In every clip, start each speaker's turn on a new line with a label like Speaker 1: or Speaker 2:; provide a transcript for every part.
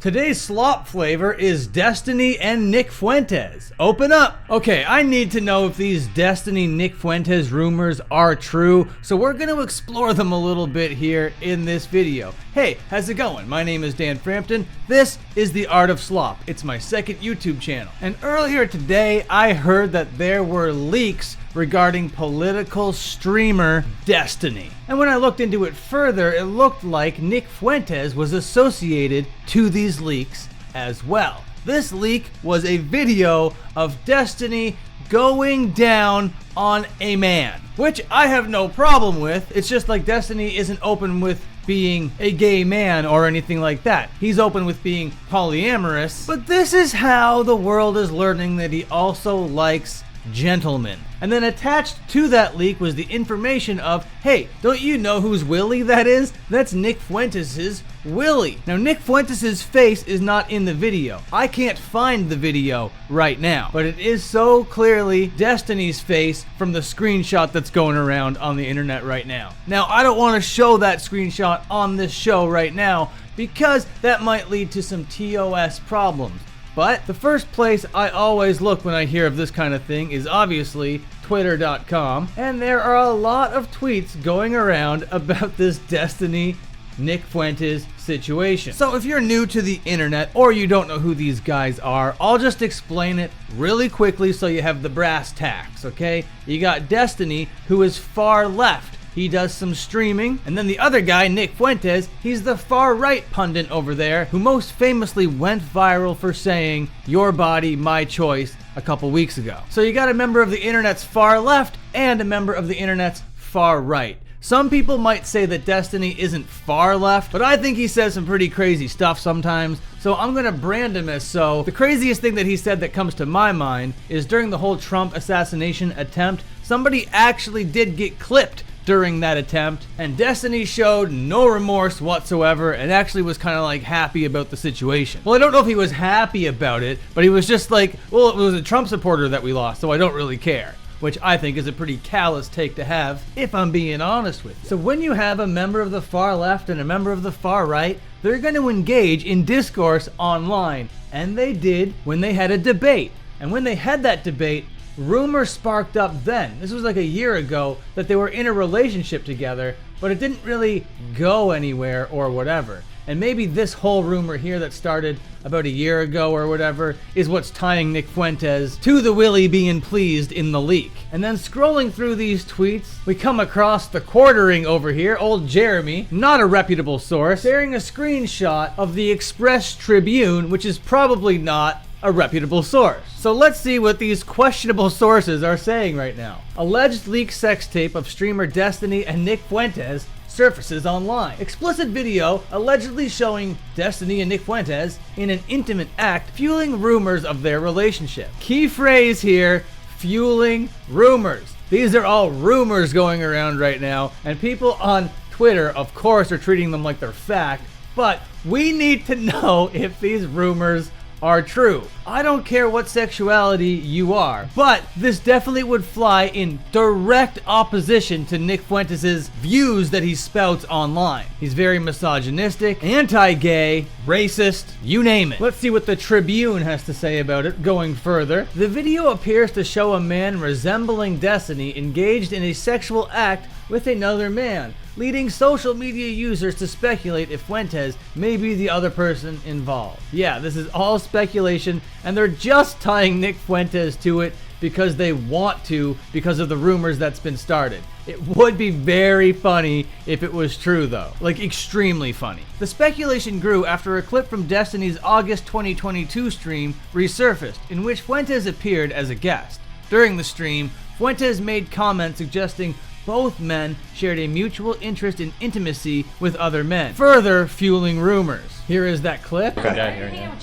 Speaker 1: Today's slop flavor is Destiny and Nick Fuentes. Open up! Okay, I need to know if these Destiny Nick Fuentes rumors are true, so we're going to explore them a little bit here in this video. Hey, how's it going? My name is Dan Frampton. This is The Art of Slop. It's my second YouTube channel. And earlier today, I heard that there were leaks regarding political streamer Destiny. And when I looked into it further, it looked like Nick Fuentes was associated to these leaks as well. This leak was a video of Destiny going down on a man, which I have no problem with. It's just like Destiny isn't open with being a gay man or anything like that. He's open with being polyamorous, but this is how the world is learning that he also likes gentlemen. And then attached to that leak was the information of, hey, don't you know whose Willie that is? That's Nick Fuentes' Willie. Now, Nick Fuentes' face is not in the video. I can't find the video right now, but it is so clearly Destiny's face from the screenshot that's going around on the internet right now. Now, I don't want to show that screenshot on this show right now because that might lead to some TOS problems. But the first place I always look when I hear of this kind of thing is obviously Twitter.com. And there are a lot of tweets going around about this Destiny Nick Fuentes situation. So if you're new to the internet or you don't know who these guys are, I'll just explain it really quickly so you have the brass tacks, okay? You got Destiny, who is far left. He does some streaming, and then the other guy, Nick Fuentes, he's the far-right pundit over there, who most famously went viral for saying, "Your body, my choice," a couple weeks ago. So you got a member of the internet's far left and a member of the internet's far right. Some people might say that Destiny isn't far left, but I think he says some pretty crazy stuff sometimes, so I'm gonna brand him as so. The craziest thing that he said that comes to my mind is during the whole Trump assassination attempt, somebody actually did get clipped during that attempt, and Destiny showed no remorse whatsoever and actually was kind of like happy about the situation. Well, I don't know if he was happy about it, but he was just like, well, it was a Trump supporter that we lost, so I don't really care. Which I think is a pretty callous take to have, if I'm being honest with you. So when you have a member of the far left and a member of the far right, they're going to engage in discourse online. And they did when they had a debate. And when they had that debate, rumors sparked up then. This was like a year ago that they were in a relationship together, but it didn't really go anywhere or whatever. And maybe this whole rumor here that started about a year ago or whatever is what's tying Nick Fuentes to the Willie being pleased in the leak. And then scrolling through these tweets, we come across the quartering over here, old Jeremy, not a reputable source, sharing a screenshot of the Express Tribune, which is probably not a reputable source. So let's see what these questionable sources are saying right now. Alleged leaked sex tape of streamer Destiny and Nick Fuentes surfaces online. Explicit video allegedly showing Destiny and Nick Fuentes in an intimate act, fueling rumors of their relationship. Key phrase here, fueling rumors. These are all rumors going around right now, and people on Twitter, of course, are treating them like they're fact, but we need to know if these rumors are true. I don't care what sexuality you are, but this definitely would fly in direct opposition to Nick Fuentes' views that he spouts online. He's very misogynistic, anti-gay, racist, you name it. Let's see what the Tribune has to say about it going further. The video appears to show a man resembling Destiny engaged in a sexual act with another man, leading social media users to speculate if Fuentes may be the other person involved. Yeah, this is all speculation, and they're just tying Nick Fuentes to it because they want to, because of the rumors that's been started. It would be very funny if it was true though, like extremely funny. The speculation grew after a clip from Destiny's August 2022 stream resurfaced, in which Fuentes appeared as a guest. During the stream, Fuentes made comments suggesting both men shared a mutual interest in intimacy with other men, further fueling rumors. Here is that clip.
Speaker 2: Okay. Yeah.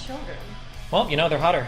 Speaker 2: Well, you know, they're hotter.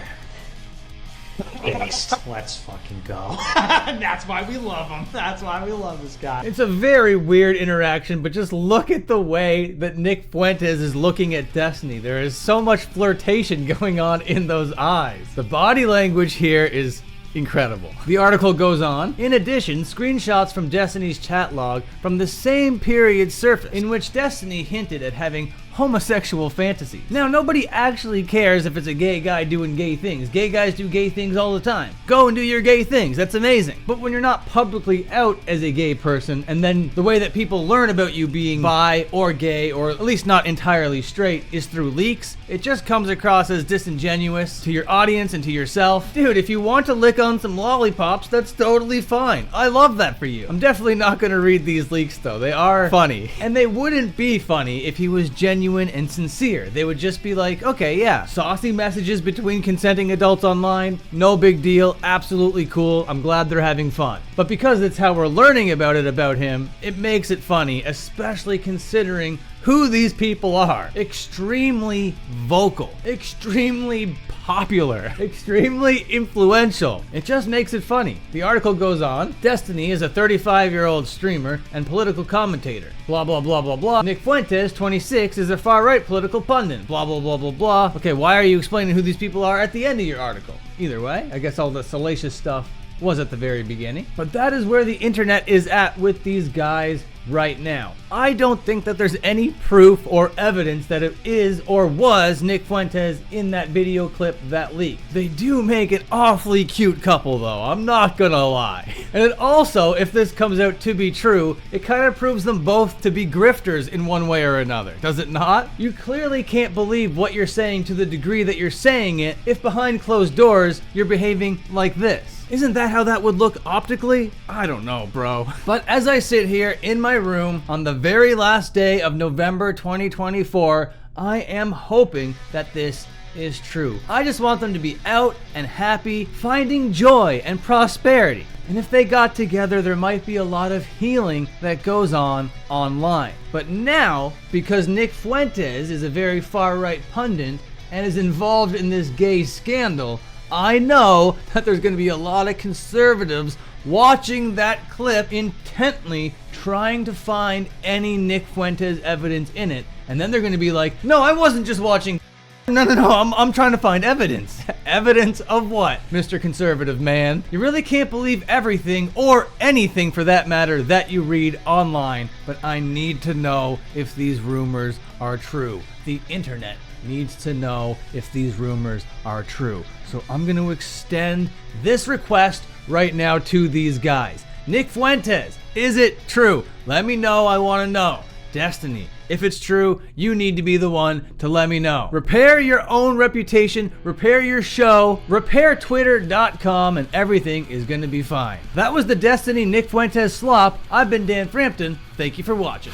Speaker 2: Let's fucking go. That's why we love him. That's why we love this guy.
Speaker 1: It's a very weird interaction, but just look at the way that Nick Fuentes is looking at Destiny. There is so much flirtation going on in those eyes. The body language here is incredible. The article goes on. In addition, screenshots from Destiny's chat log from the same period surfaced, in which Destiny hinted at having homosexual fantasies. Now, nobody actually cares if it's a gay guy doing gay things. Gay guys do gay things all the time. Go and do your gay things. That's amazing. But when you're not publicly out as a gay person, and then the way that people learn about you being bi or gay, or at least not entirely straight, is through leaks, it just comes across as disingenuous to your audience and to yourself. Dude, if you want to lick on some lollipops, that's totally fine. I love that for you. I'm definitely not going to read these leaks though. They are funny. And they wouldn't be funny if he was genuine and sincere. They would just be like, okay, yeah, saucy messages between consenting adults online, no big deal, absolutely cool, I'm glad they're having fun. But because it's how we're learning about it about him, it makes it funny, especially considering who these people are. Extremely vocal, extremely popular, extremely influential. It just makes it funny. The article goes on. Destiny is a 35-year-old streamer and political commentator. Blah, blah, blah, blah, blah. Nick Fuentes, 26, is a far-right political pundit. Blah, blah, blah, blah, blah. Okay, why are you explaining who these people are at the end of your article? Either way, I guess all the salacious stuff was at the very beginning. But that is where the internet is at with these guys right now. I don't think that there's any proof or evidence that it is or was Nick Fuentes in that video clip that leaked. They do make an awfully cute couple though, I'm not gonna lie. And it also, if this comes out to be true, it kind of proves them both to be grifters in one way or another, does it not? You clearly can't believe what you're saying to the degree that you're saying it if behind closed doors you're behaving like this. Isn't that how that would look optically? I don't know, bro. But as I sit here in my room on the very last day of November 2024, I am hoping that this is true. I just want them to be out and happy, finding joy and prosperity. And if they got together, there might be a lot of healing that goes on online. But now, because Nick Fuentes is a very far-right pundit and is involved in this gay scandal, I know that there's going to be a lot of conservatives watching that clip intently, trying to find any Nick Fuentes evidence in it. And then they're going to be like, no, I wasn't just watching. No, I'm trying to find evidence. Evidence of what, Mr. Conservative Man? You really can't believe everything, or anything for that matter, that you read online. But I need to know if these rumors are true. The internet needs to know if these rumors are true. So I'm going to extend this request right now to these guys. Nick Fuentes, is it true? Let me know, I want to know. Destiny, if it's true, you need to be the one to let me know. Repair your own reputation, repair your show, repairtwitter.com, and everything is going to be fine. That was the Destiny Nick Fuentes Slop. I've been Dan Frampton. Thank you for watching.